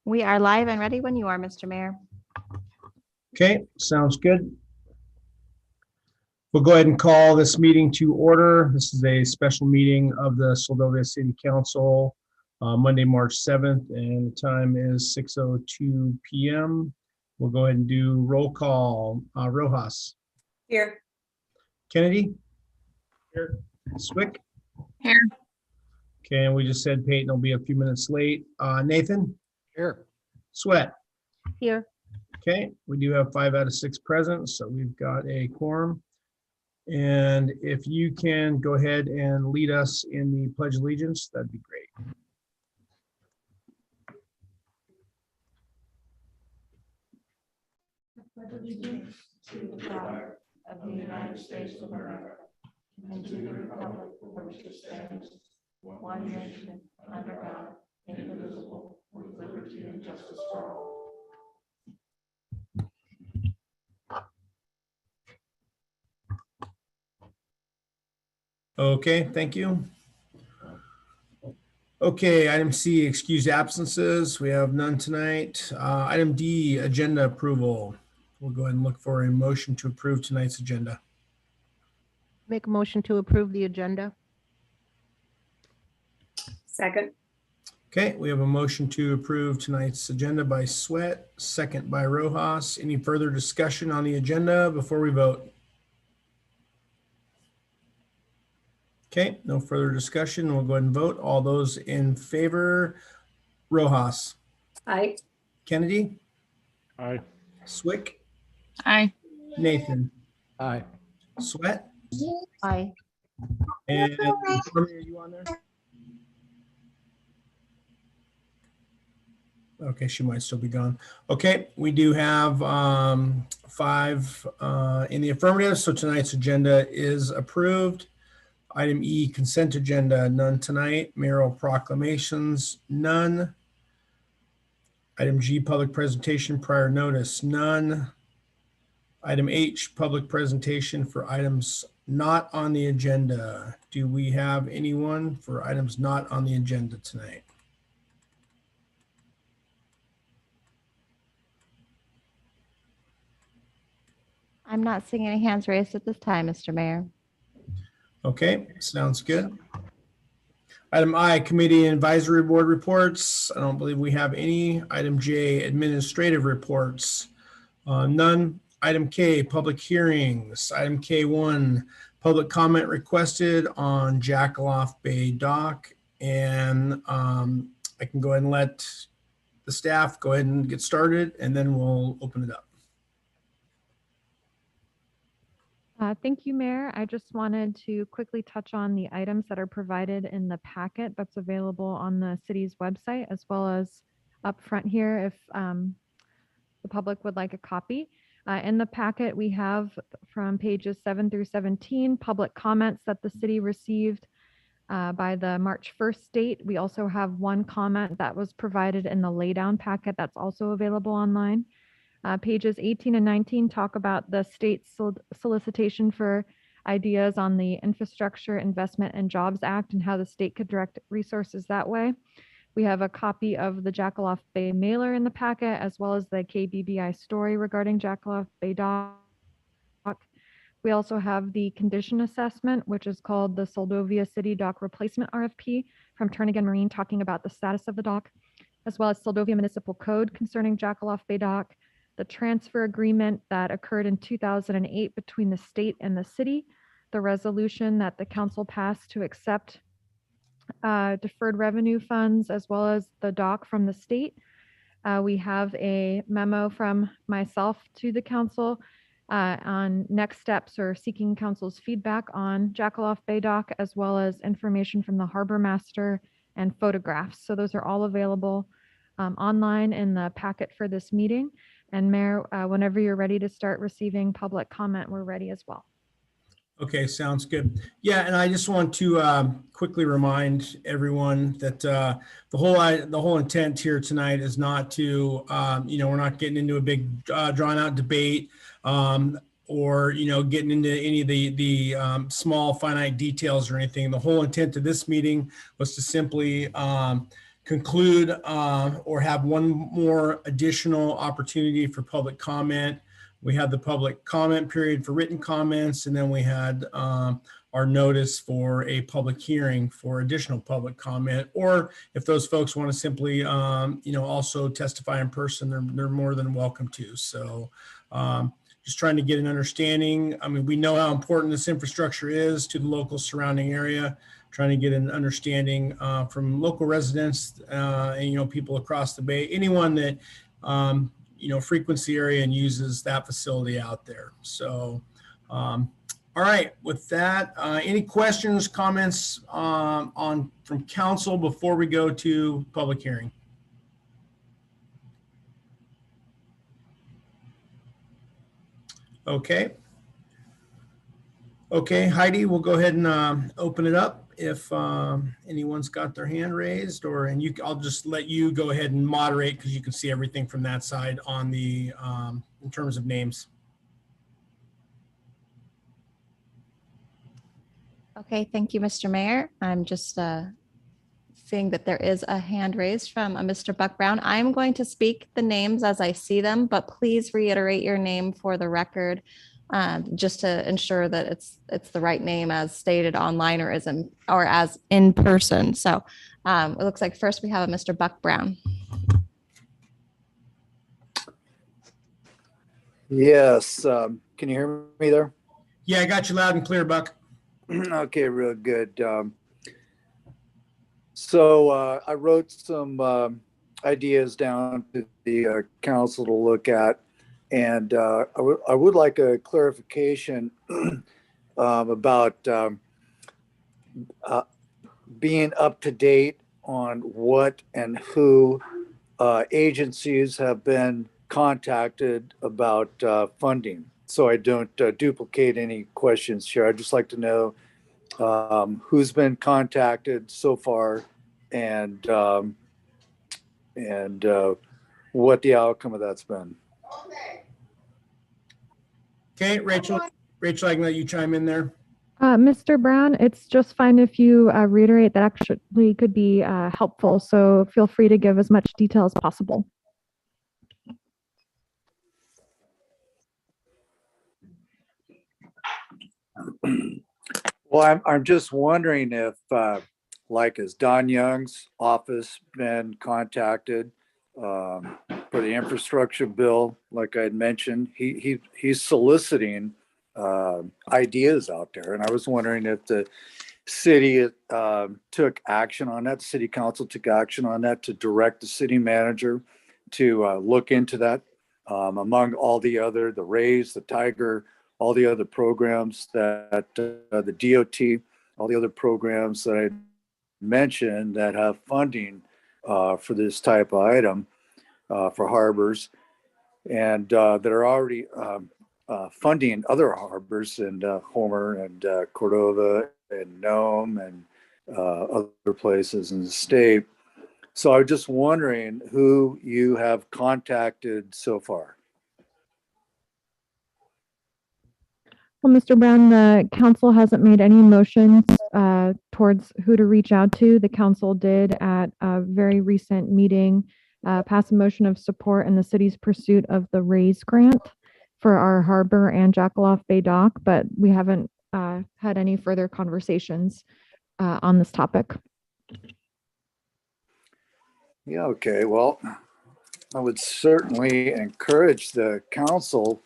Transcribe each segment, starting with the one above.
We are live and ready when you are, Mr. Mayor. Okay, sounds good. We'll go ahead and call this meeting to order. This is a special meeting of the Soldovia City Council, Monday, March 7th, and the time is 6:02 p.m. We'll go ahead and do roll call. Rojas. Here. Kennedy. Here. Swick. Here. Okay, and we just said Peyton will be a few minutes late. Nathan. Here. Sweat. Here. Okay, we do have 5 out of 6 present, so we've got a quorum. And if you can go ahead and lead us in the Pledge of Allegiance, that'd be great. Pledge allegiance to the flag of the United States of America and to the republic for which it stands, one nation, under God, indivisible, with liberty and justice for all. Okay, thank you. Okay, item C, excused absences. We have none tonight. Item D, agenda approval. We'll go ahead and look for a motion to approve tonight's agenda. Make a motion to approve the agenda. Second. Okay, we have a motion to approve tonight's agenda by Sweat, second by Rojas. Any further discussion on the agenda before we vote? Okay, no further discussion. We'll go ahead and vote. All those in favor, Rojas. Aye. Kennedy. Aye. Swick. Aye. Nathan. Aye. Sweat. Aye. And are you on there? Okay, she might still be gone. Okay, we do have 5 in the affirmative, so tonight's agenda is approved. Item E, consent agenda, none tonight. Mayoral proclamations, none. Item G, public presentation prior notice, none. Item H, public presentation for items not on the agenda. Do we have anyone for items not on the agenda tonight? I'm not seeing any hands raised at this time, Mr. Mayor. Okay, sounds good. Item I, committee and advisory board reports. I don't believe we have any. Item J, administrative reports. None. Item K, public hearings. Item K1, public comment requested on Jakolof Bay Dock. And I can go ahead and let the staff go ahead and get started, and then we'll open it up. Thank you, Mayor. I just wanted to quickly touch on the items that are provided in the packet that's available on the city's website, as well as up front here if the public would like a copy. In the packet, we have from pages 7 through 17, public comments that the city received by the March 1st date. We also have one comment that was provided in the laydown packet that's also available online. Pages 18 and 19 talk about the state's solicitation for ideas on the Infrastructure Investment and Jobs Act and how the state could direct resources that way. We have a copy of the Jakolof Bay mailer in the packet, as well as the KBBI story regarding Jakolof Bay Dock. We also have the condition assessment, which is called the Soldovia City Dock Replacement RFP from Turnagain Marine, talking about the status of the dock, as well as Soldovia Municipal Code concerning Jakolof Bay Dock, the transfer agreement that occurred in 2008 between the state and the city, the resolution that the council passed to accept deferred revenue funds, as well as the dock from the state. We have a memo from myself to the council on next steps or seeking council's feedback on Jakolof Bay Dock, as well as information from the harbor master and photographs. So those are all available online in the packet for this meeting. And Mayor, whenever you're ready to start receiving public comment, we're ready as well. Okay, sounds good. Yeah, and I just want to quickly remind everyone that the whole intent here tonight is not to, we're not getting into a big drawn out debate or getting into any of the small finite details or anything. The whole intent of this meeting was to simply conclude or have one more additional opportunity for public comment. We had the public comment period for written comments, and then we had our notice for a public hearing for additional public comment. Or if those folks want to simply, also testify in person, they're more than welcome to. So just trying to get an understanding. I mean, we know how important this infrastructure is to the local surrounding area. Trying to get an understanding from local residents and, people across the Bay, anyone that, frequents the area and uses that facility out there. So, all right, with that, any questions, comments from council before we go to public hearing? Okay. Okay, Heidi, we'll go ahead and open it up if anyone's got their hand raised, I'll just let you go ahead and moderate because you can see everything from that side on the in terms of names. Okay, thank you, Mr. Mayor. I'm just seeing that there is a hand raised from a Mr. Buck Brown. I'm going to speak the names as I see them, but please reiterate your name for the record, just to ensure that it's the right name as stated online or as in person. So it looks like first we have a Mr. Buck Brown. Yes. Can you hear me there? Yeah, I got you loud and clear, Buck. Okay, real good. So I wrote some ideas down to the council to look at, and I would like a clarification about being up to date on what and who agencies have been contacted about funding. So I don't duplicate any questions here. I'd just like to know who's been contacted so far and what the outcome of that's been. Okay, Rachel, I can let you chime in there. Mr. Brown, it's just fine if you reiterate. That actually could be helpful. So feel free to give as much detail as possible. Well, I'm just wondering if, has Don Young's office been contacted for the infrastructure bill? Like I had mentioned, he's soliciting ideas out there, and I was wondering if the city took action on that. The city council took action on that to direct the city manager to look into that, among all the other, the Raise, the Tiger, all the other programs that the DOT, all the other programs that I mentioned that have funding for this type of item for harbors, and that are already funding other harbors in Homer and Cordova and Nome and other places in the state. So I was just wondering who you have contacted so far. Well, Mr. Brown, the council hasn't made any motions towards who to reach out to. The council did at a very recent meeting pass a motion of support in the city's pursuit of the RAISE grant for our harbor and Jakolof Bay dock, but we haven't had any further conversations on this topic. Yeah, okay. Well, I would certainly encourage the council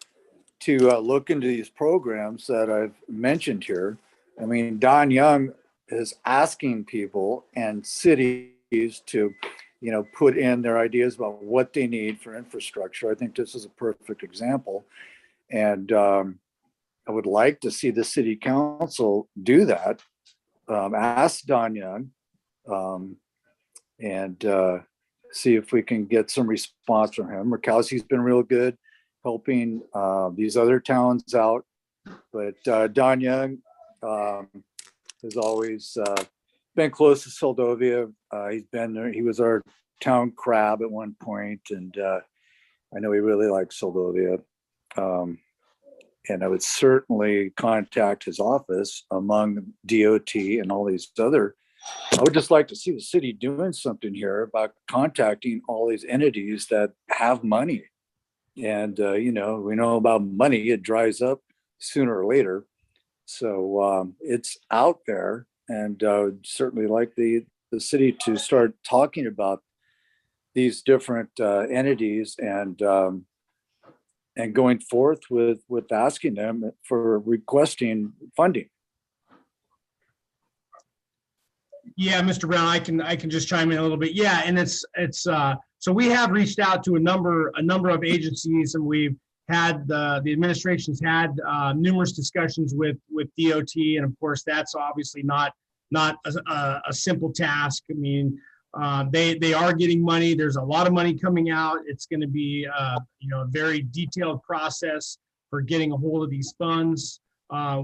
to look into these programs that I've mentioned here. I mean, Don Young is asking people and cities to, put in their ideas about what they need for infrastructure. I think this is a perfect example. And I would like to see the city council do that. Ask Don Young and see if we can get some response from him. Murkowski's been real good helping these other towns out, but Don Young has always been close to Soldovia. He's been there. He was our town crab at one point, and I know he really likes Soldovia. And I would certainly contact his office among DOT and all these other I would just like to see the city doing something here about contacting all these entities that have money. And, we know about money, it dries up sooner or later. So it's out there, and certainly like the city to start talking about these different entities and going forth with asking them for requesting funding. Yeah, Mr. Brown, I can just chime in a little bit. Yeah, and it's so we have reached out to a number of agencies, and we've had the administration's had numerous discussions with DOT, and of course that's obviously not a simple task. I mean, they are getting money. There's a lot of money coming out. It's going to be a very detailed process for getting a hold of these funds.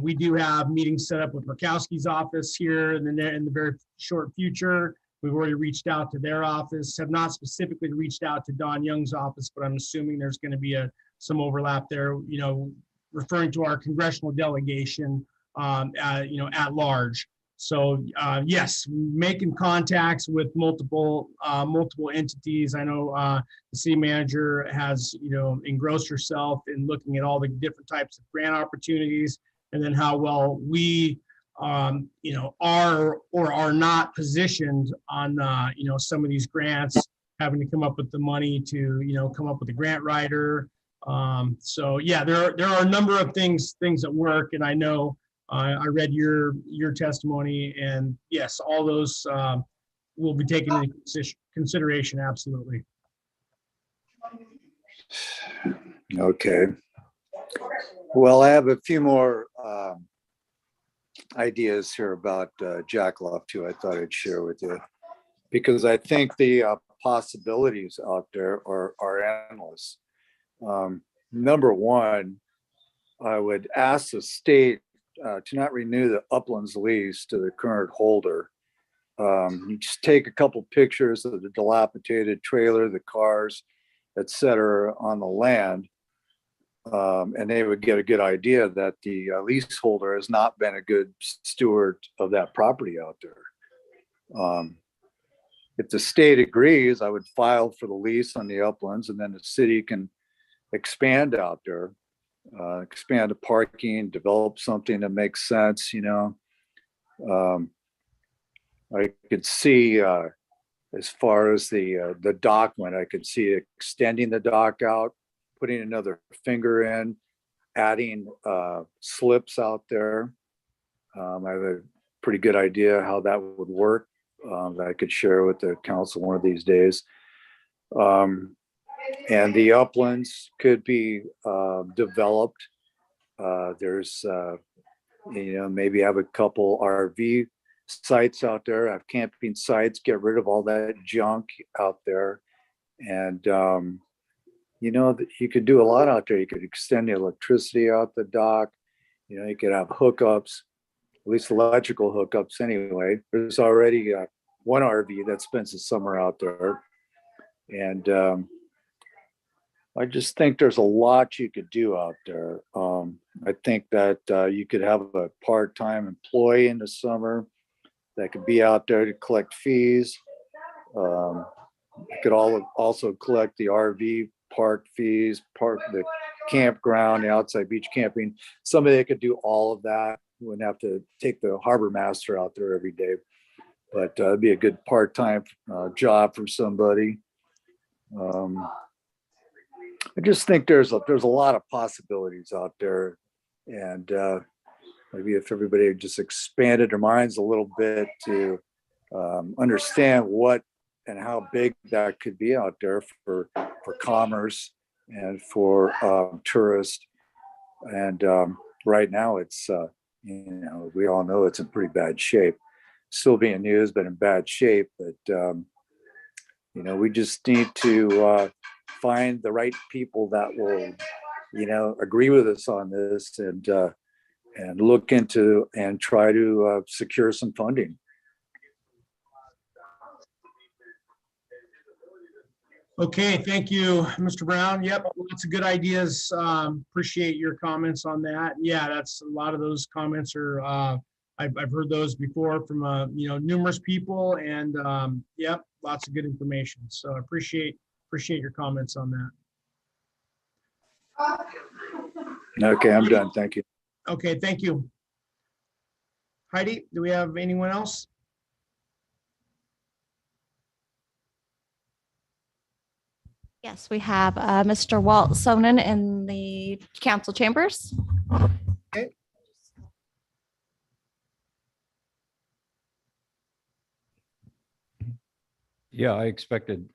We do have meetings set up with Murkowski's office here in the very short future. We've already reached out to their office, have not specifically reached out to Don Young's office, but I'm assuming there's going to be some overlap there, referring to our congressional delegation, at large. So yes, making contacts with multiple entities. I know the city manager has, engrossed herself in looking at all the different types of grant opportunities, and then how well we, are or are not positioned on, some of these grants, having to come up with the money to, come up with a grant writer. So yeah, there are a number of things at work, and I know I read your testimony, and yes, all those will be taken into consideration. Absolutely. Okay. Well, I have a few more ideas here about Jakolof too. I thought I'd share with you, because I think the possibilities out there are endless. Number one, I would ask the state to not renew the Uplands lease to the current holder. You just take a couple pictures of the dilapidated trailer, the cars, etc., on the land, and they would get a good idea that the leaseholder has not been a good steward of that property out there. If the state agrees, I would file for the lease on the Uplands, and then the city can expand out there, expand the parking, develop something that makes sense. I could see, as far as the dock went, I could see extending the dock out, putting another finger in, adding slips out there. I have a pretty good idea how that would work, that I could share with the council one of these days. And the Uplands could be developed. There's, maybe have a couple RV sites out there, have camping sites, get rid of all that junk out there. And, you could do a lot out there. You could extend the electricity out the dock. You could have hookups, at least electrical hookups anyway. There's already one RV that spends the summer out there. And I just think there's a lot you could do out there. I think that you could have a part-time employee in the summer that could be out there to collect fees. You could also collect the RV park fees, park the campground, the outside beach camping. Somebody that could do all of that. You wouldn't have to take the harbor master out there every day, but it'd be a good part-time job for somebody. I just think there's a lot of possibilities out there, and maybe if everybody just expanded their minds a little bit to understand what and how big that could be out there for commerce and for tourists. And right now it's, we all know it's in pretty bad shape. Still being used, but in bad shape. But, we just need to find the right people that will, agree with us on this and look into and try to secure some funding. Okay, thank you, Mr. Brown. Yep, lots of good ideas. Appreciate your comments on that. Yeah, that's a lot of those comments are I've heard those before from, numerous people, and, yep, lots of good information. So I appreciate your comments on that. Okay, I'm done. Thank you. Okay, thank you. Heidi, do we have anyone else? Yes, we have Mr. Walt Sonnen in the council chambers. Okay. Yeah, I expected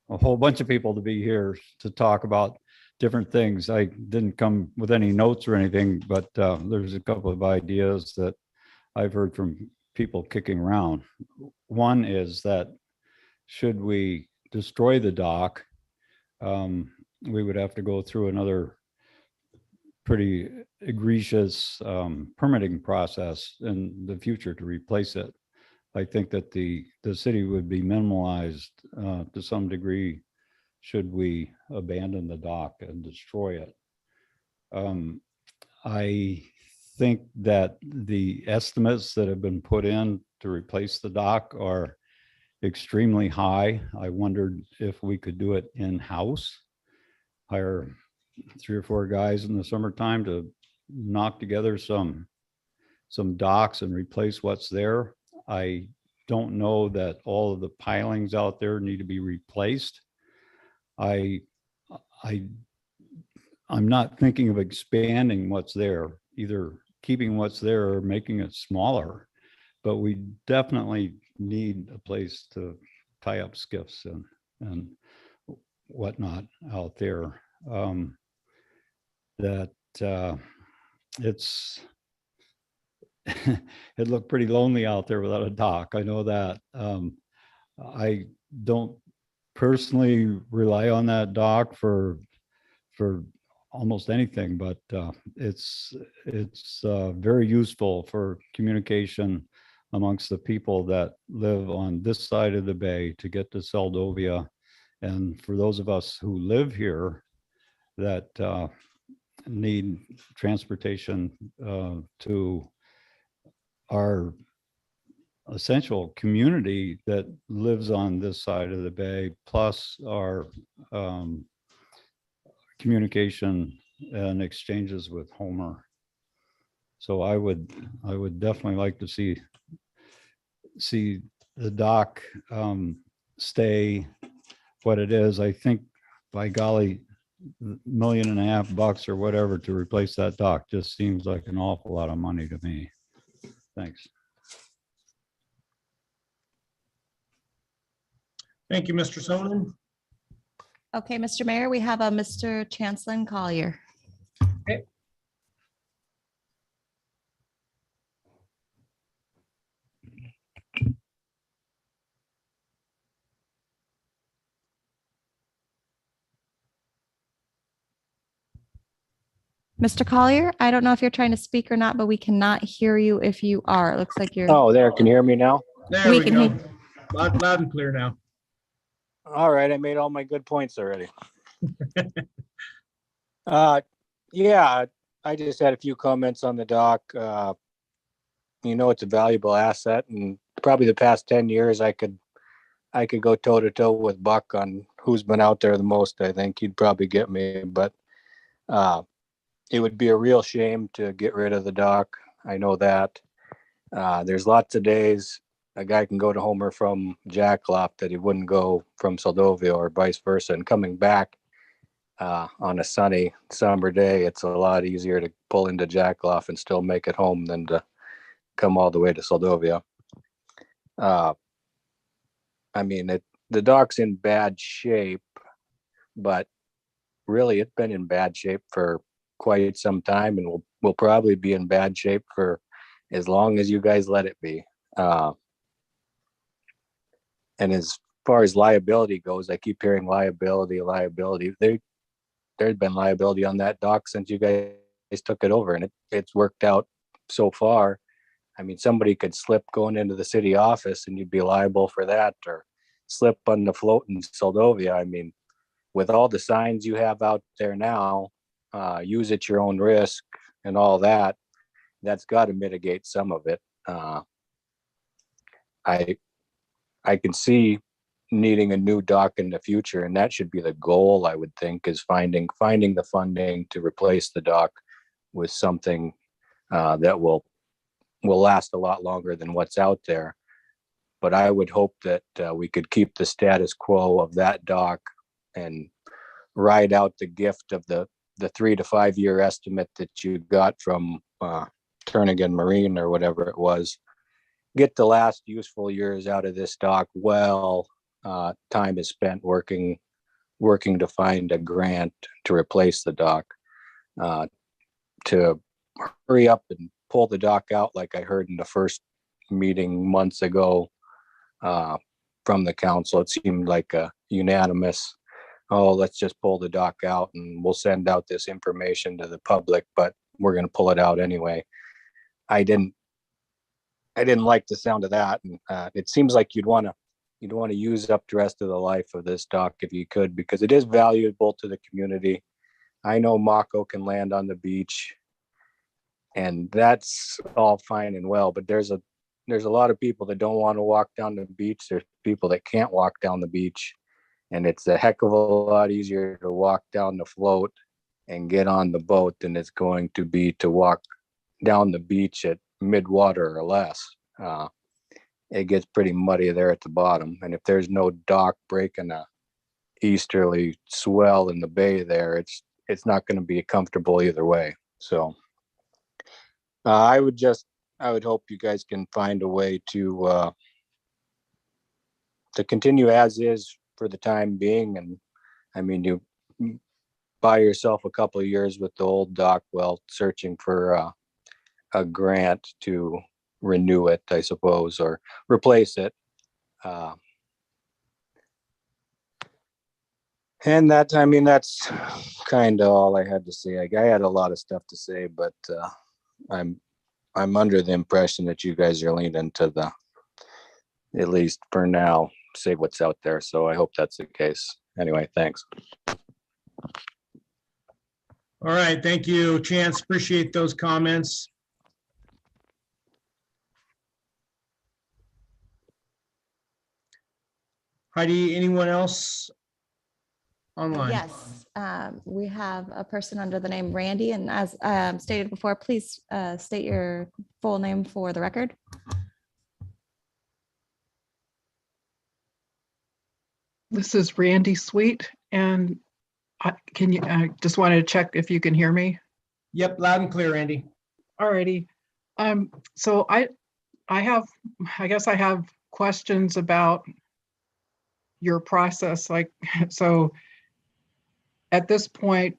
a whole bunch of people to be here to talk about different things. I didn't come with any notes or anything, but there's a couple of ideas that I've heard from people kicking around. One is that should we destroy the dock, we would have to go through another pretty egregious permitting process in the future to replace it. I think that the city would be minimalized to some degree should we abandon the dock and destroy it. I think that the estimates that have been put in to replace the dock are extremely high. I wondered if we could do it in-house, hire 3 or 4 guys in the summertime to knock together some docks and replace what's there. I don't know that all of the pilings out there need to be replaced. I'm not thinking of expanding what's there, either keeping what's there or making it smaller, but we definitely need a place to tie up skiffs and whatnot out there. It's it looked pretty lonely out there without a dock. I know that. I don't personally rely on that dock for almost anything, but it's very useful for communication amongst the people that live on this side of the bay to get to Seldovia. And for those of us who live here that need transportation to our essential community that lives on this side of the bay, plus our communication and exchanges with Homer. So I would definitely like to see the dock stay what it is. I think, by golly, $1.5 million or whatever to replace that dock just seems like an awful lot of money to me. Thanks. Thank you, Mr. Sonnen. Okay, Mr. Mayor, we have a Mr. Chancelin Collier. Okay. Mr. Collier, I don't know if you're trying to speak or not, but we cannot hear you if you are. It looks like you're. Oh, there. Can you hear me now? There We we can go. hear- Loud and clear now. All right. I made all my good points already. Yeah, I just had a few comments on the dock. It's a valuable asset, and probably the past 10 years, I could go toe to toe with Buck on who's been out there the most. I think he'd probably get me, but it would be a real shame to get rid of the dock. I know that. There's lots of days a guy can go to Homer from Jakolof that he wouldn't go from Seldovia or vice versa. And coming back on a sunny summer day, it's a lot easier to pull into Jakolof and still make it home than to come all the way to Seldovia. The dock's in bad shape, but really it's been in bad shape for quite some time, and will probably be in bad shape for as long as you guys let it be. And as far as liability goes, I keep hearing liability. There's been liability on that dock since you guys took it over, and it's worked out so far. Somebody could slip going into the city office and you'd be liable for that, or slip on the float in Seldovia. With all the signs you have out there now, use at your own risk and all that, that's got to mitigate some of it. I can see needing a new dock in the future, and that should be the goal, I would think, is finding the funding to replace the dock with something that will last a lot longer than what's out there. But I would hope that we could keep the status quo of that dock and ride out the gift of the 3 to 5 year estimate that you got from Turnagain Marine or whatever it was. Get the last useful years out of this dock while time is spent working to find a grant to replace the dock, to hurry up and pull the dock out, like I heard in the first meeting months ago from the council. It seemed like a unanimous, oh, let's just pull the dock out and we'll send out this information to the public, but we're going to pull it out anyway. I didn't like the sound of that. And it seems like you'd want to use up the rest of the life of this dock if you could, because it is valuable to the community. I know Mako can land on the beach, and that's all fine and well, but there's a lot of people that don't want to walk down the beach. There's people that can't walk down the beach, and it's a heck of a lot easier to walk down the float and get on the boat than it's going to be to walk down the beach at mid-water or less. It gets pretty muddy there at the bottom, and if there's no dock breaking a easterly swell in the bay there, it's not going to be comfortable either way. So I would hope you guys can find a way to continue as is for the time being. And I mean, you buy yourself a couple of years with the old dock while searching for a grant to renew it, I suppose, or replace it. And that, I mean, that's kind of all I had to say. I had a lot of stuff to say, but I'm under the impression that you guys are leaning to the, at least for now, say what's out there. So I hope that's the case. Anyway, thanks. All right, thank you, Chance. Appreciate those comments. Heidi, anyone else online? Yes, we have a person under the name Randy, and as stated before, please state your full name for the record. This is Randy Sweet, and I just wanted to check if you can hear me. Yep, loud and clear, Randy. Alrighty. So I guess I have questions about your process. Like, so at this point,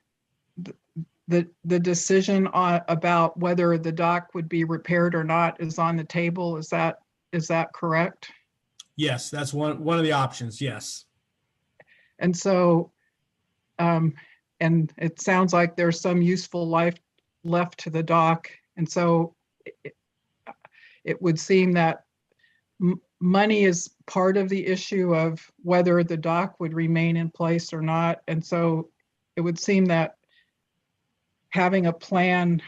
the decision about whether the dock would be repaired or not is on the table. Is that correct? Yes, that's one of the options. Yes. And so, and it sounds like there's some useful life left to the dock. And so it would seem that money is part of the issue of whether the dock would remain in place or not. And so it would seem that having a plan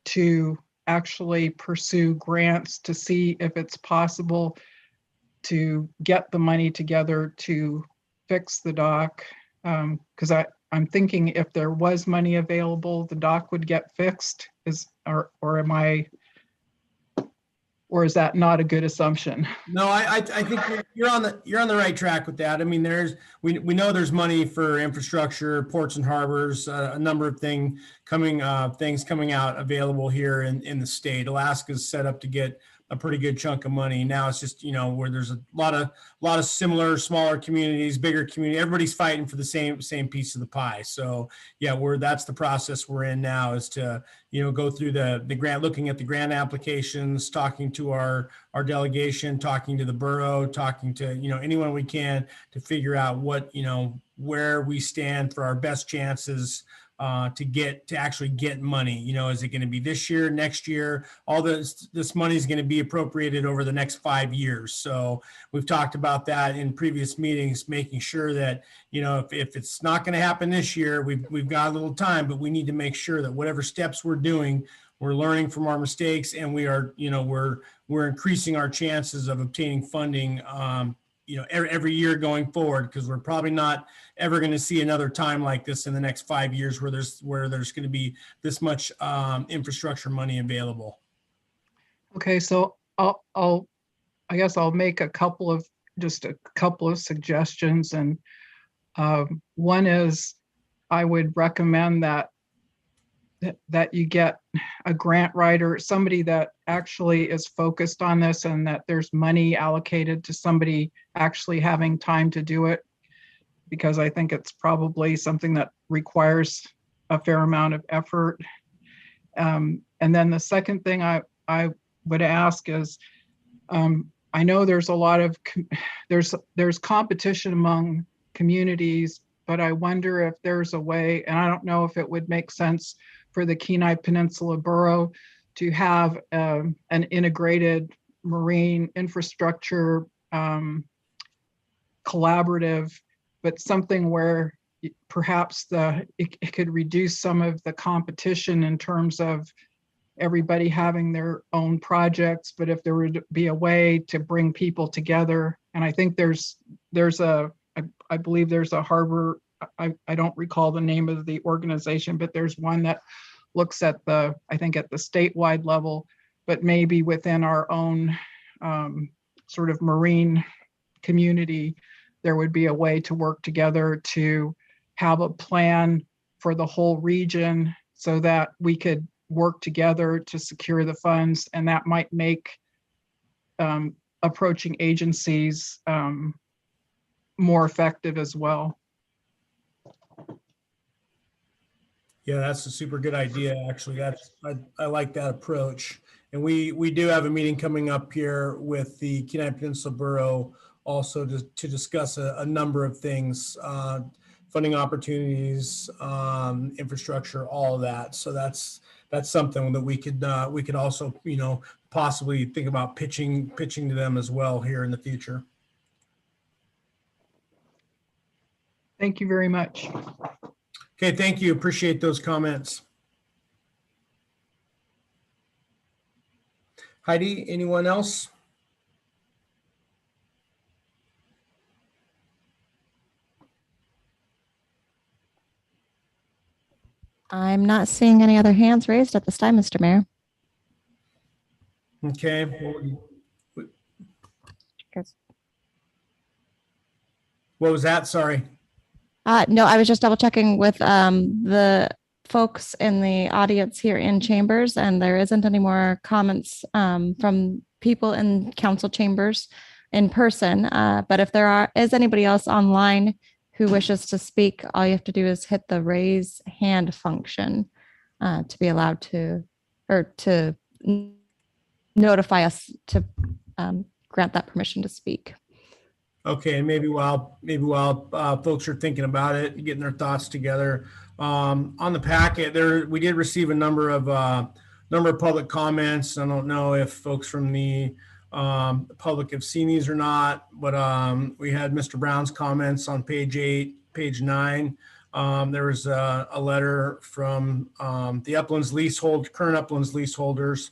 to actually pursue grants to see if it's possible to get the money together to fix the dock. Because I'm thinking if there was money available, the dock would get fixed. Or is that not a good assumption? No, I think you're on the right track with that. I mean, we know there's money for infrastructure, ports and harbors, a number of things coming out available here in the state. Alaska's set up to get a pretty good chunk of money. Now it's just, where there's a lot of similar, smaller communities, bigger community. Everybody's fighting for the same piece of the pie. So yeah, that's the process we're in now, is to, go through the grant, looking at the grant applications, talking to our delegation, talking to the borough, talking to, anyone we can to figure out what, where we stand for our best chances to actually get money. Is it going to be this year, next year? All this money is going to be appropriated over the next 5 years. So we've talked about that in previous meetings, making sure that, if it's not going to happen this year, we've got a little time, but we need to make sure that whatever steps we're doing, we're learning from our mistakes, and we are, we're increasing our chances of obtaining funding, every year going forward, because we're probably not ever going to see another time like this in the next 5 years where there's going to be this much infrastructure money available. Okay, so I guess I'll make a couple of suggestions. And one is, I would recommend that you get a grant writer, somebody that actually is focused on this, and that there's money allocated to somebody actually having time to do it, because I think it's probably something that requires a fair amount of effort. And then the second thing I would ask is, I know there's a lot of there's competition among communities, but I wonder if there's a way, and I don't know if it would make sense for the Kenai Peninsula Borough to have an integrated marine infrastructure collaborative, but something where perhaps it could reduce some of the competition in terms of everybody having their own projects. But if there would be a way to bring people together, and I think I believe there's a harbor, I don't recall the name of the organization, but there's one that looks at the statewide level, but maybe within our own sort of marine community, there would be a way to work together to have a plan for the whole region so that we could work together to secure the funds, and that might make approaching agencies more effective as well. Yeah, that's a super good idea. Actually, I like that approach. And we do have a meeting coming up here with the Kenai Peninsula Borough also to discuss a number of things, funding opportunities, infrastructure, all of that. So that's something that we could also, possibly think about pitching to them as well here in the future. Thank you very much. Okay, thank you. Appreciate those comments. Heidi, anyone else? I'm not seeing any other hands raised at this time, Mr. Mayor. Okay. What was that? Sorry. No, I was just double checking with the folks in the audience here in chambers, and there isn't any more comments from people in council chambers in person. But if there is anybody else online who wishes to speak, all you have to do is hit the raise hand function to be allowed to, or to notify us to grant that permission to speak. Okay, and maybe while folks are thinking about it, getting their thoughts together, on the packet there, we did receive a number of public comments. I don't know if folks from the public have seen these or not, but we had Mr. Brown's comments on page 8, page 9. There was a letter from the current Uplands leaseholders,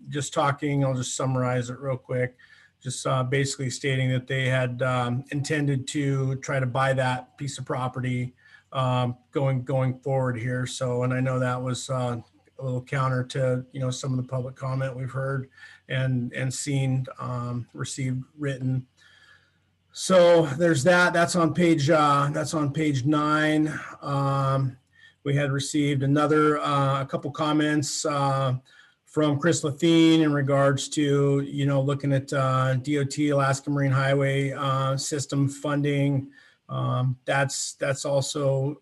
just talking. I'll just summarize it real quick. Just basically stating that they had intended to try to buy that piece of property going forward here. So, and I know that was a little counter to some of the public comment we've heard and seen, received written. So there's that. That's on page 9. We had received a couple comments from Chris Lathine in regards to, looking at DOT, Alaska Marine Highway system funding. That's also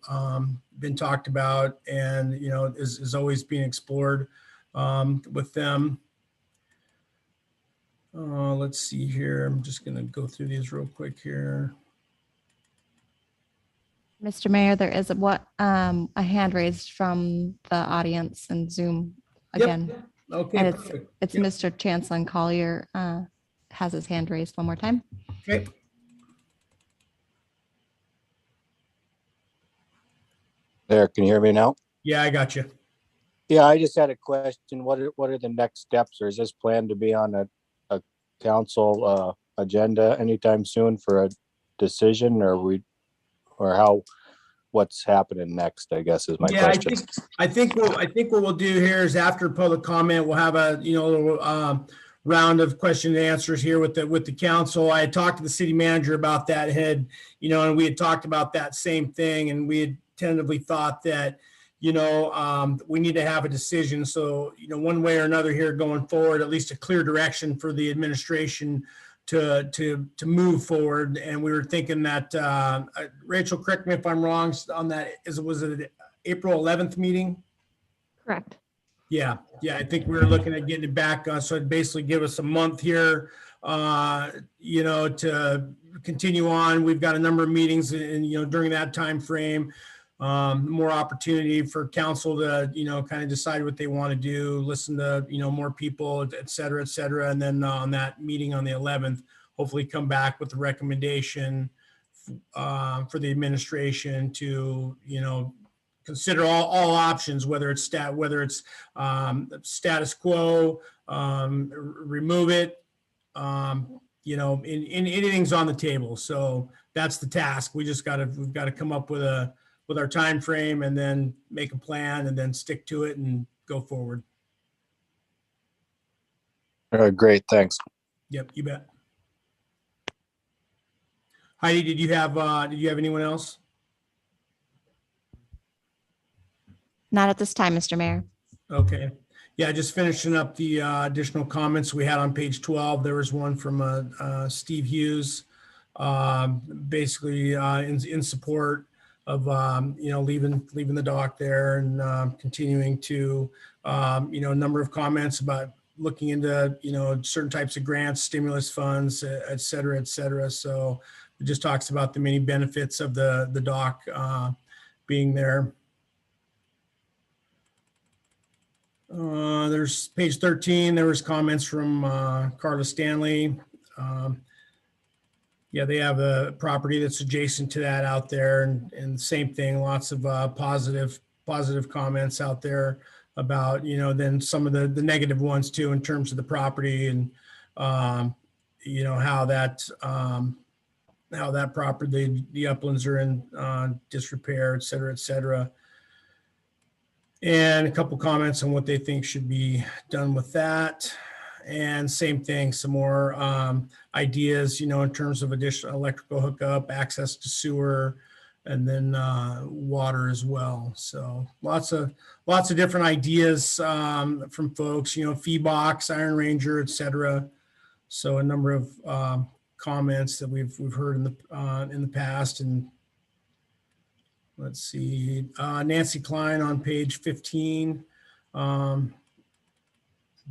been talked about and, is always being explored with them. Let's see here. I'm just going to go through these real quick here. Mr. Mayor, there is a hand raised from the audience in Zoom again. Yep. Okay. And Perfect. it's Yep. Mr. Chancelin Collier has his hand raised one more time. Okay. There, can you hear me now? Yeah, I got you. Yeah, I just had a question. What are the next steps, or is this planned to be on a council agenda anytime soon for a decision, or what's happening next, I guess is my Yeah, question. I think what we'll do here is after public comment, we'll have a, little round of question and answers here with the council. I had talked to the city manager about that, and we had talked about that same thing, and we had tentatively thought that, we need to have a decision. So, one way or another here going forward, at least a clear direction for the administration to move forward. And we were thinking that, Rachel, correct me if I'm wrong on that, was it an April 11th meeting? Correct. Yeah, I think we were looking at getting it back. So it'd basically give us a month here, to continue on. We've got a number of meetings and, during that time frame, more opportunity for council to, kind of decide what they want to do, listen to, more people, et cetera, et cetera. And then on that meeting on the 11th, hopefully come back with the recommendation for the administration to, consider all options, whether it's status quo, remove it, anything's on the table. So that's the task. We've got to come up with our time frame and then make a plan and then stick to it and go forward. Great, thanks. Yep, you bet. Heidi, did you have anyone else? Not at this time, Mr. Mayor. Okay. Yeah, just finishing up the additional comments we had on page 12. There was one from Steve Hughes, basically in support of leaving the dock there and continuing to a number of comments about looking into certain types of grants, stimulus funds, et cetera, et cetera. So it just talks about the many benefits of the dock being there. There's page 13. There was comments from Carla Stanley. Yeah, they have a property that's adjacent to that out there, and same thing. Lots of positive comments out there about then some of the negative ones too in terms of the property and how that property, the uplands are in disrepair, et cetera, et cetera. And a couple comments on what they think should be done with that. And same thing, some more ideas, in terms of additional electrical hookup, access to sewer, and then water as well. So lots of different ideas from folks, fee box, Iron Ranger, et cetera. So a number of comments that we've heard in the past. And let's see, Nancy Klein on page 15.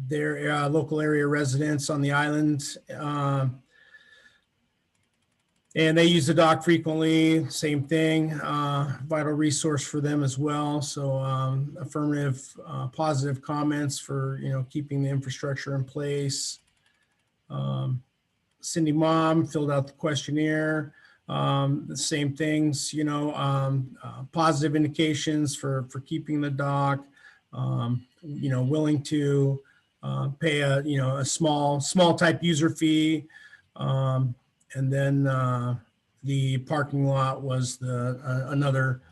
They're local area residents on the island. And they use the dock frequently, same thing, vital resource for them as well. So affirmative, positive comments for, keeping the infrastructure in place. Cindy Mom filled out the questionnaire. The same things, positive indications for keeping the dock, willing to pay a small type user fee. And then the parking lot was another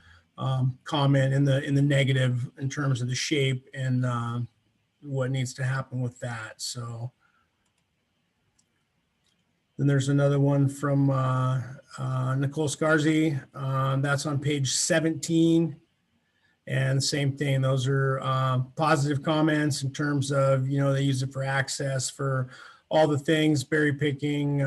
comment in the negative in terms of the shape and what needs to happen with that. So then there's another one from Nicole Scarzi. That's on page 17. And same thing, those are positive comments in terms of, they use it for access for all the things, berry picking,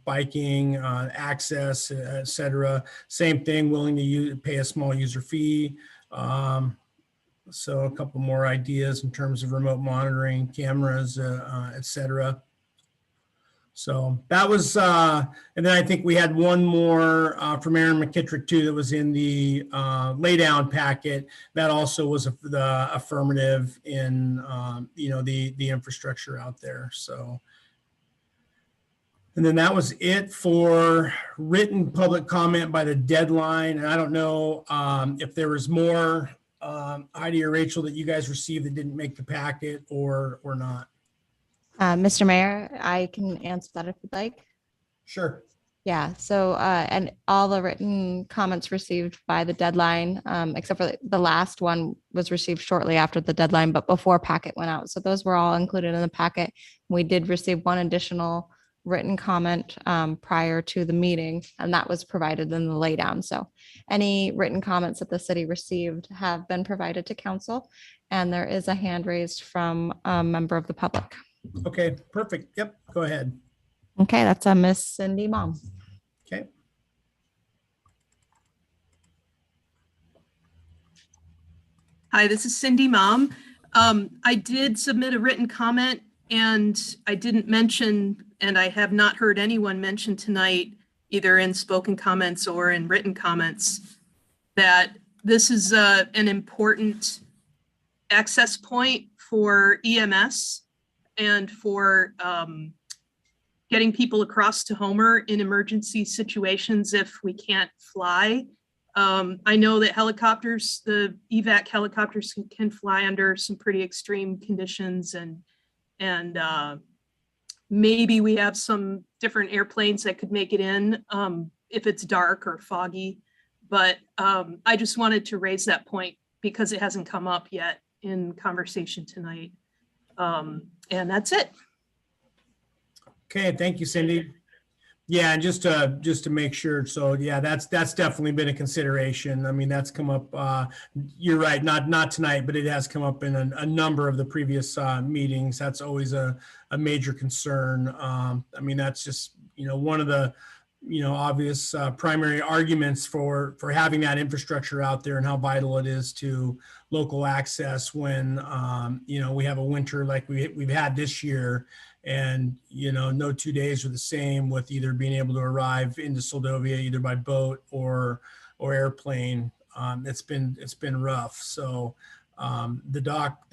biking, access, et cetera. Same thing, willing to pay a small user fee. So a couple more ideas in terms of remote monitoring, cameras, et cetera. So that was, and then I think we had one more from Aaron McKittrick too that was in the laydown packet. That also was the affirmative in, the infrastructure out there. So, and then that was it for written public comment by the deadline. And I don't know if there was more Heidi or Rachel, that you guys received that didn't make the packet or not? Mr. Mayor, I can answer that if you'd like. Sure. Yeah, so, and all the written comments received by the deadline, except for the last one was received shortly after the deadline, but before packet went out. So those were all included in the packet. We did receive one additional written comment prior to the meeting, and that was provided in the laydown. So any written comments that the city received have been provided to council, and there is a hand raised from a member of the public. Okay, perfect. Yep, go ahead. Okay, that's a Miss Cindy Mom. Okay. Hi, this is Cindy Mom. I did submit a written comment and I didn't mention, and I have not heard anyone mention tonight, either in spoken comments or in written comments, that this is an important access point for EMS and for getting people across to Homer in emergency situations if we can't fly. I know that helicopters, the evac helicopters can fly under some pretty extreme conditions, and maybe we have some different airplanes that could make it in if it's dark or foggy. But I just wanted to raise that point because it hasn't come up yet in conversation tonight. And that's it. Okay, thank you, Cindy. Yeah, and just to make sure, so yeah, that's definitely been a consideration. I mean, that's come up. You're right, not tonight, but it has come up in a number of the previous meetings. That's always a major concern. I mean, that's just one of the obvious primary arguments for having that infrastructure out there and how vital it is to local access when we have a winter like we've had this year. And, no 2 days are the same with either being able to arrive into Soldovia either by boat or airplane. It's been rough. So the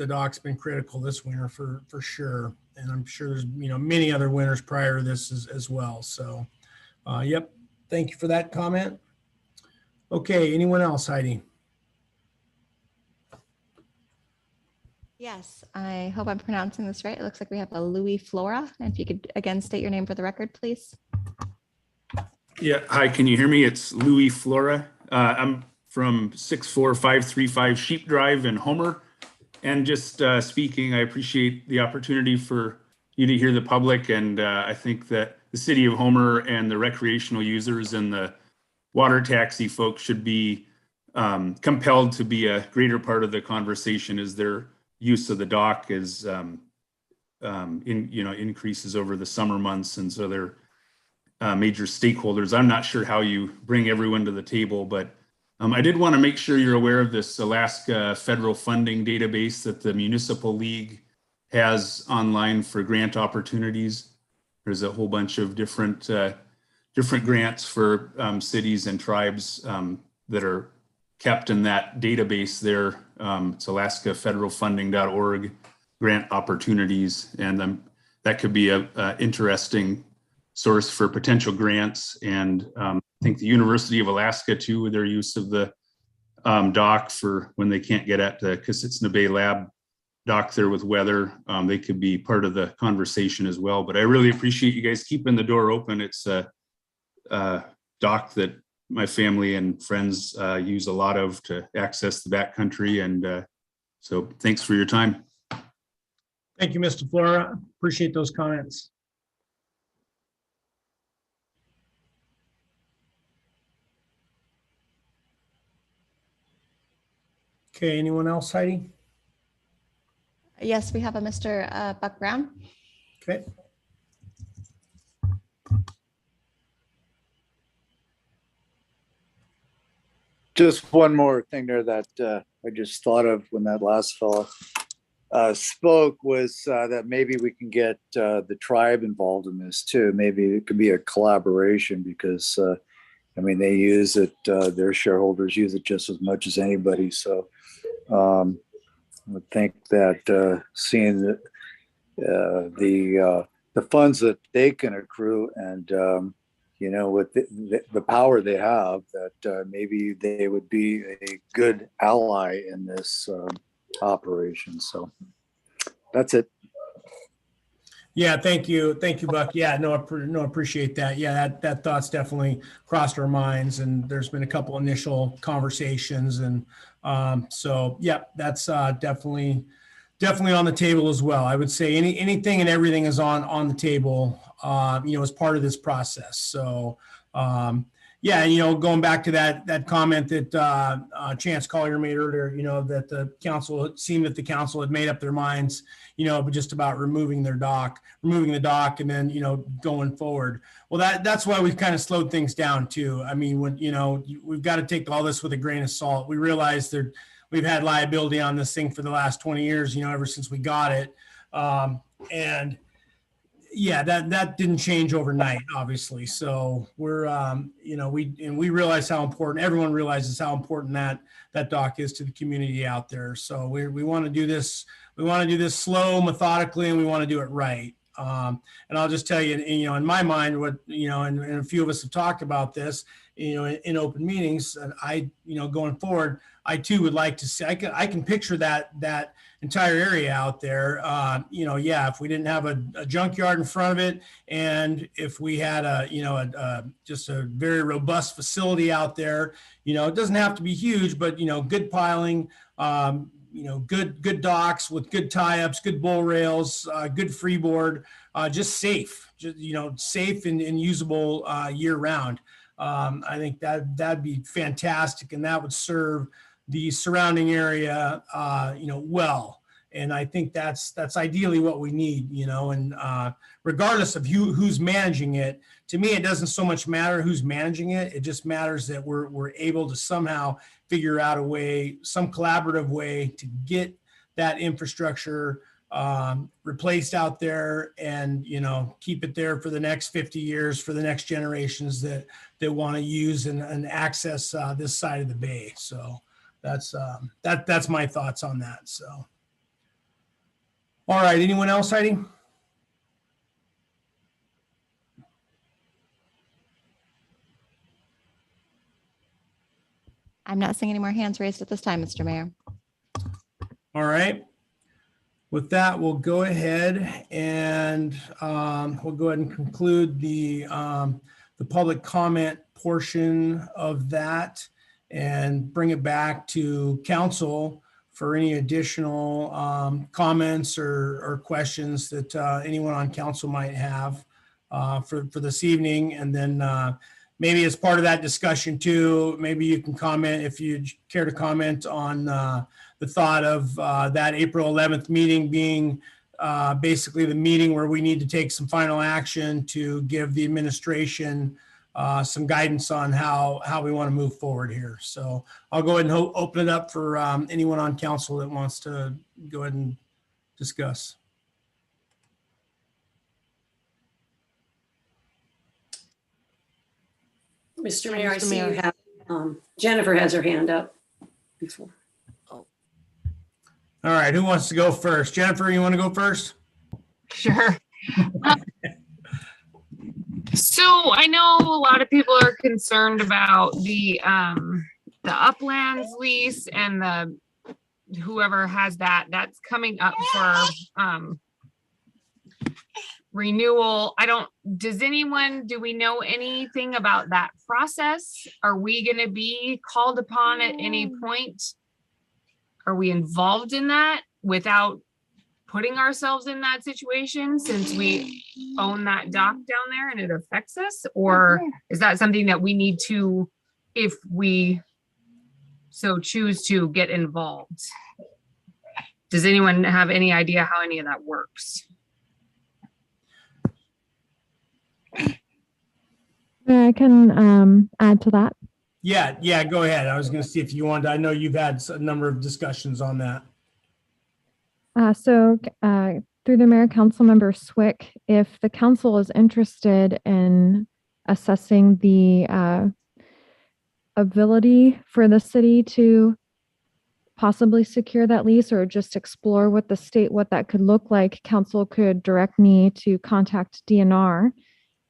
dock's been critical this winter for sure. And I'm sure there's, many other winters prior to this as well. So, yep. Thank you for that comment. Okay. Anyone else, Heidi? Yes, I hope I'm pronouncing this right. It looks like we have a Louis Flora. And if you could again state your name for the record, please. Yeah, hi, can you hear me? It's Louis Flora. I'm from 64535 Sheep Drive in Homer. And just speaking, I appreciate the opportunity for you to hear the public. And I think that the city of Homer and the recreational users and the water taxi folks should be compelled to be a greater part of the conversation as their use of the dock is increases over the summer months, and so they're major stakeholders. I'm not sure how you bring everyone to the table, but I did want to make sure you're aware of this Alaska federal funding database that the Municipal League has online for grant opportunities. There's a whole bunch of different grants for cities and tribes that are kept in that database there. It's alaskafederalfunding.org, grant opportunities, and that could be a interesting source for potential grants. And I think the University of Alaska too, with their use of the dock for when they can't get at the Kasutsina Bay Lab dock there with weather, they could be part of the conversation as well. But I really appreciate you guys keeping the door open. It's a dock that my family and friends use a lot of to access the backcountry. And so thanks for your time. Thank you, Mr. Flora. Appreciate those comments. Okay, anyone else, Heidi? Yes, we have a Mr. Buck Brown. Okay. Just one more thing there that I just thought of when that last fellow spoke was that maybe we can get the tribe involved in this too. Maybe it could be a collaboration because they use it, their shareholders use it just as much as anybody. So I would think that seeing the funds that they can accrue and with the power they have, that maybe they would be a good ally in this operation. So that's it. Yeah, thank you, Buck. Yeah, no, appreciate that. Yeah, that thought's definitely crossed our minds, and there's been a couple initial conversations, and so yeah, that's definitely on the table as well. I would say anything and everything is on the table, as part of this process. So yeah, going back to that comment that Chance Collier made earlier, that the council had made up their minds, but just about removing the dock, and then, going forward. Well, that's why we've kind of slowed things down too. I mean, when, we've got to take all this with a grain of salt. We realize that we've had liability on this thing for the last 20 years, ever since we got it. And yeah, that didn't change overnight, obviously. So we're, we realize how important, everyone realizes how important that dock is to the community out there. So we want to do this. We want to do this slow, methodically, and we want to do it right. And I'll just tell you, in my mind, what, and a few of us have talked about this, in open meetings, and I, going forward, I too would like to see, I can picture that entire area out there. Yeah, if we didn't have a junkyard in front of it, and if we had just a very robust facility out there, it doesn't have to be huge, but, good piling, good docks with good tie-ups, good bull rails, good freeboard, just safe, safe and usable year round. I think that'd be fantastic, and that would serve the surrounding area, well. And I think that's ideally what we need, and regardless of who's managing it, to me, it doesn't so much matter who's managing it. It just matters that we're able to somehow figure out a way, some collaborative way to get that infrastructure replaced out there, and keep it there for the next 50 years, for the next generations that want to use and access this side of the bay. So that's my thoughts on that. So, all right, anyone else, Heidi? I'm not seeing any more hands raised at this time, Mr. Mayor. All right. With that, we'll go ahead and conclude the public comment portion of that, and bring it back to council for any additional comments or questions that anyone on council might have for this evening. And then maybe as part of that discussion too, maybe you can comment, if you care to comment, on the thought of that April 11th meeting being basically the meeting where we need to take some final action to give the administration some guidance on how we want to move forward here. So I'll go ahead and open it up for anyone on council that wants to go ahead and discuss. Mr. Mayor, I see you have, Jennifer has her hand up before. All right, who wants to go first? Jennifer, you want to go first? Sure. So I know a lot of people are concerned about the uplands lease, and the whoever has that's coming up for renewal. Do we know anything about that process? Are we going to be called upon at any point? Are we involved in that without putting ourselves in that situation, since we own that dock down there and it affects us? Or is that something that we need to, if we so choose to, get involved? Does anyone have any idea how any of that works? I can add to that. Yeah, go ahead. I was going to see if you wanted. I know you've had a number of discussions on that. So through the Mayor, Councilmember Swick, if the council is interested in assessing the ability for the city to possibly secure that lease, or just explore with the state what that could look like, council could direct me to contact DNR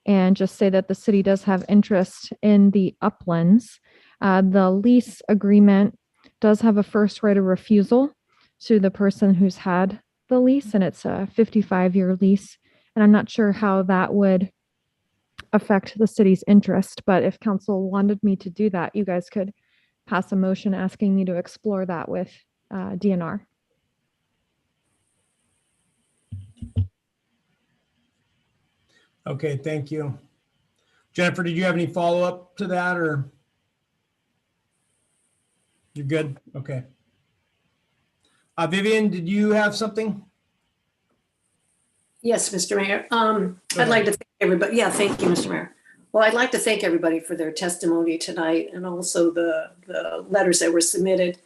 and just say that the city does have interest in the uplands. The lease agreement does have a first right of refusal to the person who's had the lease, and it's a 55-year lease. And I'm not sure how that would affect the city's interest, but if council wanted me to do that, you guys could pass a motion asking me to explore that with DNR. Okay, thank you. Jennifer, did you have any follow-up to that, or? You're good? Okay. Vivian, did you have something? Yes, Mr. Mayor. Go I'd like ahead. to thank everybody. Yeah, thank you, Mr. Mayor. Well, I'd like to thank everybody for their testimony tonight and also the letters that were submitted.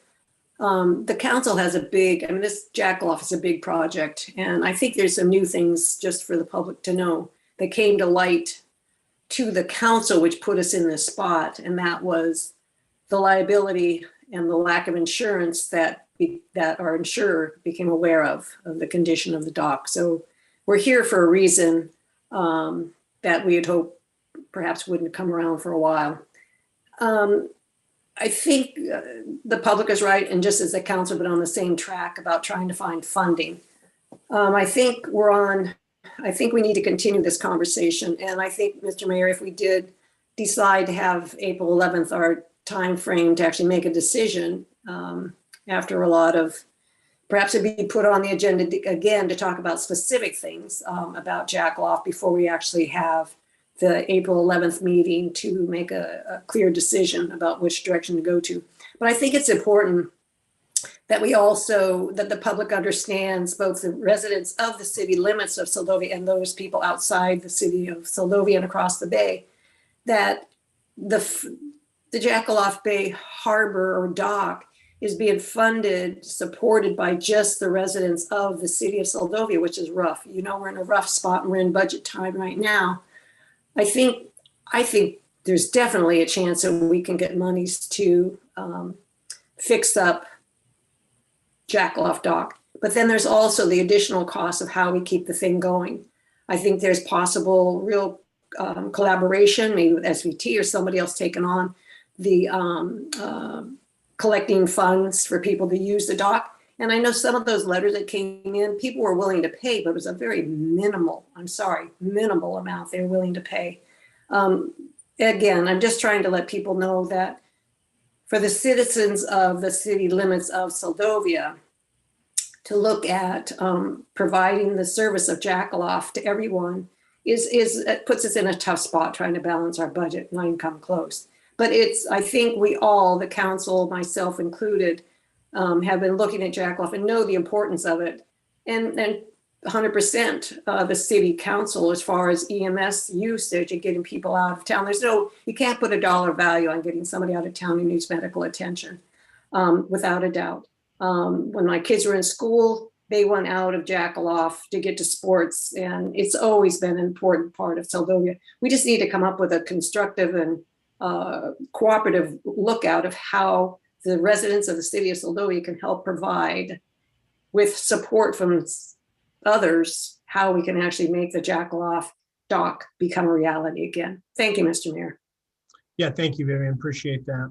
The council has a big, I mean, this Jakolof is a big project, and I think there's some new things just for the public to know that came to light to the council, which put us in this spot, and that was the liability and the lack of insurance that our insurer became aware of the condition of the dock. So we're here for a reason that we had hoped perhaps wouldn't come around for a while. I think the public is right, and just as the council been on the same track about trying to find funding. I think we need to continue this conversation. And I think, Mr. Mayor, if we did decide to have April 11th our time frame to actually make a decision after a lot of, perhaps it'd be put on the agenda again to talk about specific things about Jakolof before we actually have the April 11th meeting to make a clear decision about which direction to go to. But I think it's important that that the public understands, both the residents of the city limits of Seldovia and those people outside the city of Seldovia and across the bay, that the Jakolof Bay Harbor or dock is being funded, supported by just the residents of the city of Seldovia, which is rough. You know, we're in a rough spot and we're in budget time right now. I think there's definitely a chance that we can get monies to fix up Jakolof dock. But then there's also the additional cost of how we keep the thing going. I think there's possible real collaboration, maybe with SVT or somebody else taking on the collecting funds for people to use the dock. And I know some of those letters that came in, people were willing to pay, but it was a very minimal amount they were willing to pay. Again, I'm just trying to let people know that for the citizens of the city limits of Seldovia to look at providing the service of Jakolof to everyone it puts us in a tough spot trying to balance our budget, not even come close. But I think we all, the council, myself included, have been looking at Jakolof and know the importance of it. And 100% the city council as far as EMS usage and getting people out of town. You can't put a dollar value on getting somebody out of town who needs medical attention, without a doubt. When my kids were in school, they went out of Jakolof to get to sports, and it's always been an important part of Seldovia. We just need to come up with a constructive and cooperative lookout of how the residents of the city of Seldovia can help provide, with support from others, how we can actually make the Jakolof dock become a reality again. Thank you, Mr. Mayor. Yeah, thank you, Vivian. Appreciate that.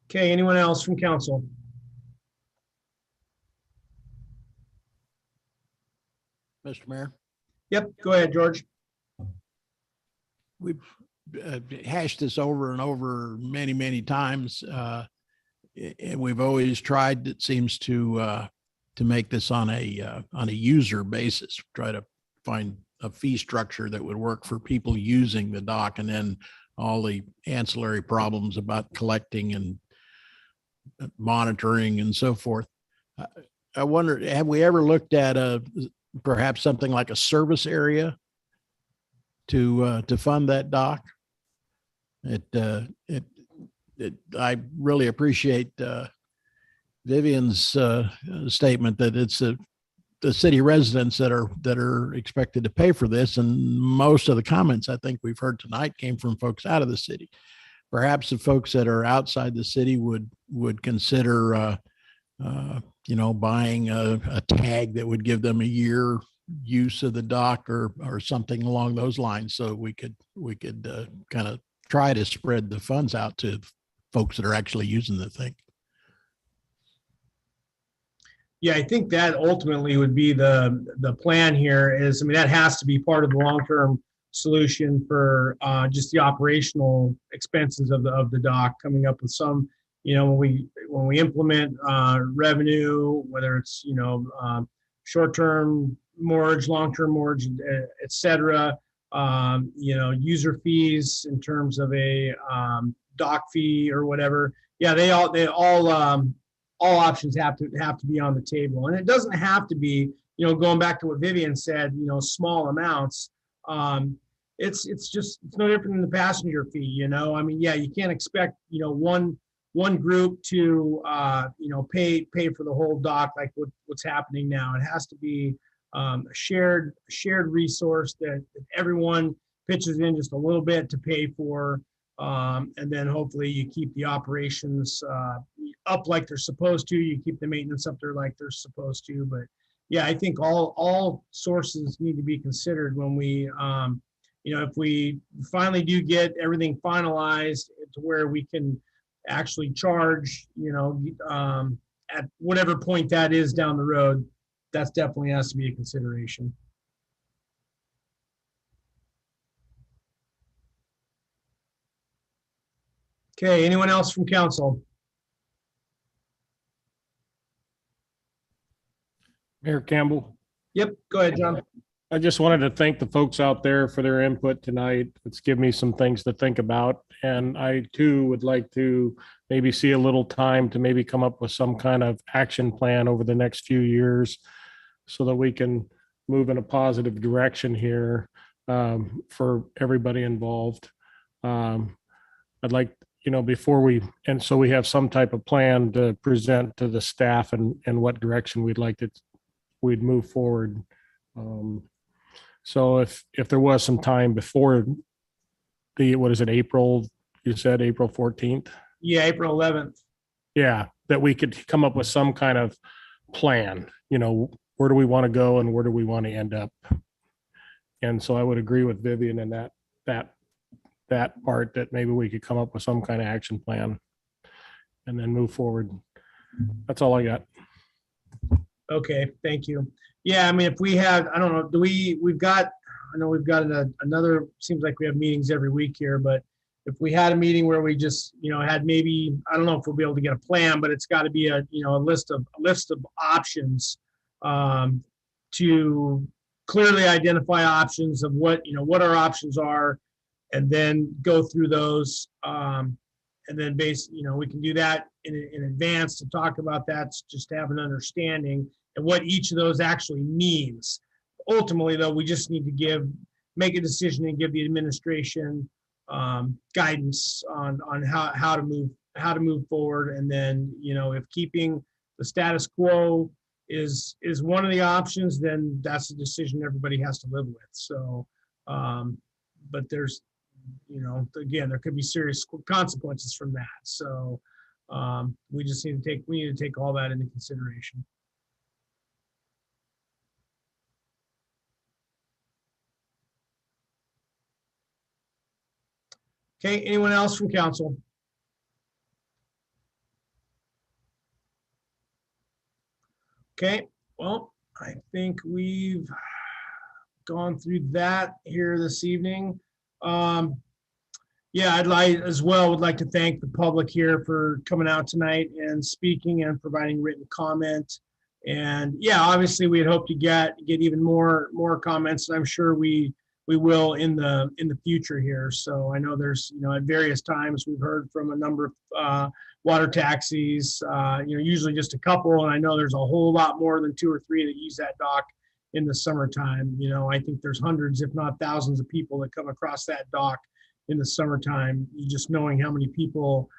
Okay, anyone else from council? Mr. Mayor, Yep, go ahead, George. we've hashed this over and over many, many times. And we've always tried, it seems, to make this on a user basis, try to find a fee structure that would work for people using the dock, and then all the ancillary problems about collecting and monitoring and so forth. I wonder, have we ever looked at perhaps something like a service area to fund that dock? I really appreciate Vivian's statement that it's the city residents that are expected to pay for this, and most of the comments I think we've heard tonight came from folks out of the city. Perhaps the folks that are outside the city would consider buying a tag that would give them a year use of the dock or something along those lines. So we could kind of try to spread the funds out to folks that are actually using the thing. Yeah, I think that ultimately would be the plan here is, I mean, that has to be part of the long-term solution for just the operational expenses of the dock, coming up with some, when we implement revenue, whether it's, short-term mortgage, long-term mortgage, et cetera, user fees in terms of a dock fee or whatever. Yeah, they all options have to be on the table, and it doesn't have to be, going back to what Vivian said, small amounts. It's no different than the passenger fee. I mean, yeah, you can't expect one group to pay for the whole dock like what's happening now. It has to be a shared resource that everyone pitches in just a little bit to pay for. And then hopefully you keep the operations up like they're supposed to. You keep the maintenance up there like they're supposed to. But yeah, I think all sources need to be considered when we, if we finally do get everything finalized to where we can actually charge, at whatever point that is down the road, that's definitely has to be a consideration. Okay, anyone else from council? Mayor Campbell, Yep, go ahead, John. I just wanted to thank the folks out there for their input tonight. It's given me some things to think about. And I too would like to maybe see a little time to maybe come up with some kind of action plan over the next few years so that we can move in a positive direction here for everybody involved. I'd like, so we have some type of plan to present to the staff and what direction we'd move forward. So if there was some time before April, you said April 14th? Yeah, April 11th. Yeah, that we could come up with some kind of plan, where do we want to go and where do we want to end up? And so I would agree with Vivian in that part, that maybe we could come up with some kind of action plan and then move forward. That's all I got. Okay, thank you. Yeah, I mean, if we had, I don't know, we've got another, seems like we have meetings every week here, but if we had a meeting where we just, had maybe, I don't know if we'll be able to get a plan, but it's got to be a list of options to clearly identify options of what our options are, and then go through those, and then we can do that in advance to talk about that, just to have an understanding and what each of those actually means. Ultimately, though, we just need to make a decision and give the administration guidance on how to move forward. And then, if keeping the status quo is one of the options, then that's a decision everybody has to live with. So, but there's, again, there could be serious consequences from that. So we need to take all that into consideration. Okay, anyone else from council? Okay, well, I think we've gone through that here this evening. Yeah, would like to thank the public here for coming out tonight and speaking and providing written comment. And yeah, obviously we had hoped to get even more comments, and I'm sure we will in the future here. So I know there's, at various times we've heard from a number of water taxis, usually just a couple, and I know there's a whole lot more than 2 or 3 that use that dock in the summertime. I think there's hundreds, if not thousands, of people that come across that dock in the summertime. Just knowing how many people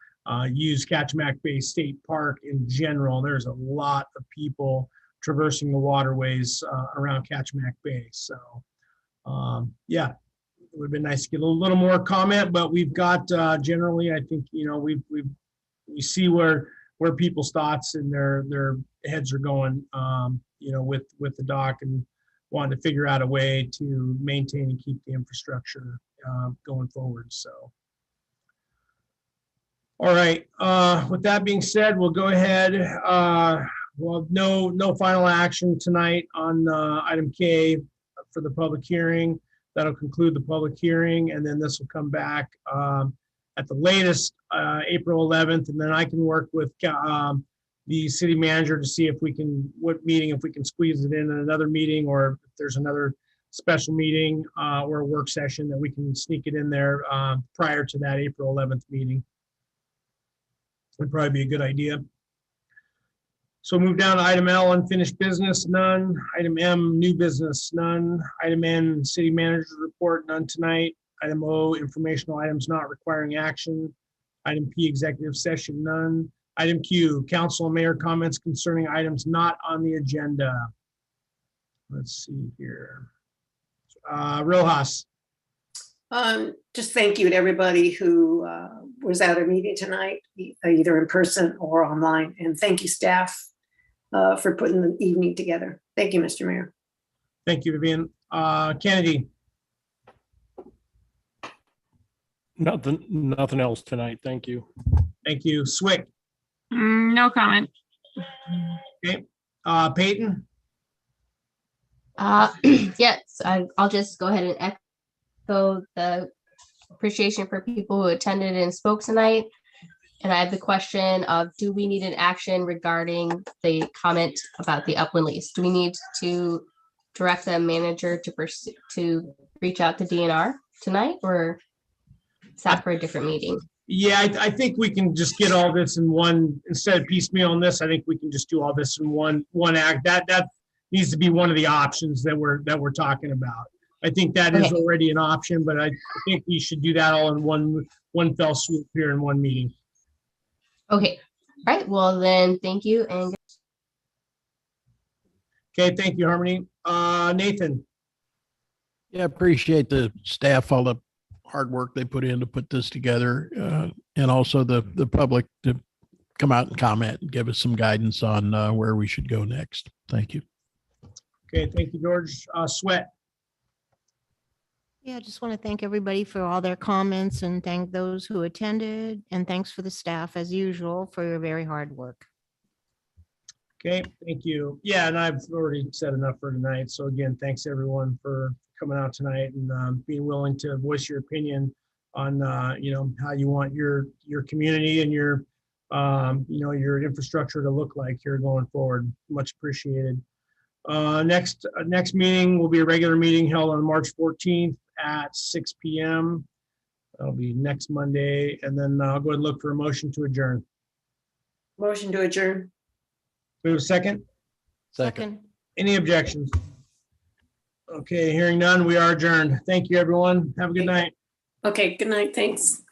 use Kachemak Bay State Park in general, there's a lot of people traversing the waterways around Kachemak Bay. So yeah, it would have been nice to get a little more comment, but we've got generally, I think, we see where people's thoughts and their heads are going, with the dock, and wanting to figure out a way to maintain and keep the infrastructure going forward. So. All right, with that being said, we'll go ahead. Well, no final action tonight on item K for the public hearing. That'll conclude the public hearing, and then this will come back at the latest April 11th, and then I can work with the city manager to see if we can, if we can squeeze it in another meeting, or if there's another special meeting or a work session that we can sneak it in there prior to that April 11th meeting. Would probably be a good idea. So move down to item L, unfinished business, none. Item M, new business, none. Item N, city manager's report, none tonight. Item O, informational items not requiring action. Item P, executive session, none. Item Q, council and mayor comments concerning items not on the agenda. Let's see here. Rojas. Just thank you to everybody who was at our meeting tonight, either in person or online. And thank you, staff, for putting the evening together. Thank you, Mr. Mayor. Thank you, Vivian. Kennedy. Nothing else tonight. Thank you. Thank you. Swick. No comment. Okay. Peyton. Yes, I'll just go ahead and echo the appreciation for people who attended and spoke tonight. And I have the question of, do we need an action regarding the comment about the upland lease? Do we need to direct the manager to reach out to DNR tonight, or is that for a different meeting? Yeah, I think we can just get all this in one, instead of piecemeal on this, I think we can just do all this in one act. That needs to be one of the options that we're talking about. I think that is already an option, but I think we should do that all in one fell swoop here in one meeting. Okay, all right, well then, thank you. And okay, thank you, Harmony. Nathan. Yeah, appreciate the staff, all the hard work they put in to put this together, and also the public to come out and comment and give us some guidance on where we should go next. Thank you. Okay, thank you, George. Sweat. Yeah, I just want to thank everybody for all their comments and thank those who attended. And thanks for the staff, as usual, for your very hard work. Okay, thank you. Yeah, and I've already said enough for tonight. So again, thanks everyone for coming out tonight and being willing to voice your opinion on how you want your community and your your infrastructure to look like here going forward. Much appreciated. Next meeting will be a regular meeting held on March 14th at 6 p.m. That'll be next Monday, and then I'll go ahead and look for a motion to adjourn. Motion to adjourn. We have a second? Second. Any objections? Okay, hearing none, we are adjourned. Thank you, everyone. Have a good night. Okay, good night. Thanks.